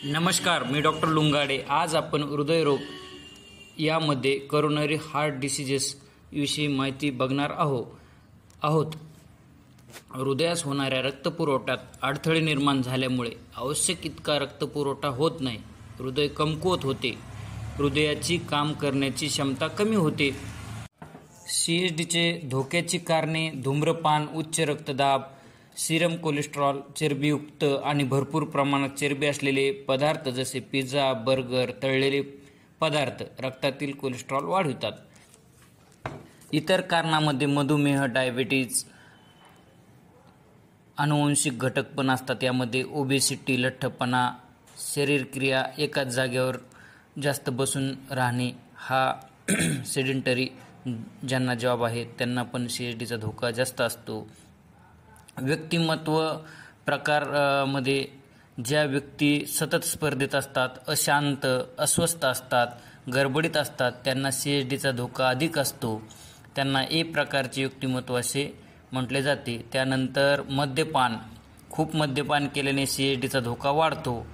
नमस्कार, मी डॉक्टर लुंगाडे. आज आपण हृदयरोग यामध्ये करोनरी हार्ट डिसीजेस विषयी माहिती बघणार आहोत. हृदयास होणाऱ्या रक्तपुरवठ्यात अडथळे निर्माण झाल्यामुळे आवश्यक इतका रक्तपुरवठा होत नाही. हृदय कमकुवत होते. हृदयाची काम करण्याची क्षमता कमी होते. CHDचे धोक्याची कारणे: धूम्रपान, उच्च रक्तदाब, सीरम कोलेस्ट्रॉल, चरबीयुक्त आणि भरपूर प्रमाणात चरबी असलेले पदार्थ जसे पिझ्झा, बर्गर, तळलेले पदार्थ रक्तातील कोलेस्ट्रॉल वाढवितात. इतर कारणांमध्ये मधुमेह, डायबिटीज, अनुवांशिक घटक पण असतात. यामध्ये ओबेसिटी, लठ्ठपणा, शरीरक्रिया, एकाच जागेवर जास्त बसून राहणे, हा सेडेंटरी ज्यांना जॉब आहे त्यांना पण CHDचा धोका जास्त असतो. व्यक्तिमत्व प्रकारमध्ये ज्या व्यक्ती सतत स्पर्धेत असतात, अशांत, अस्वस्थ असतात, गडबडीत असतात, त्यांना CHDचा धोका अधिक असतो. त्यांना A प्रकारचे व्यक्तिमत्व असे म्हटले जाते. त्यानंतर मद्यपान, खूप मद्यपान केल्याने CHDचा धोका वाढतो.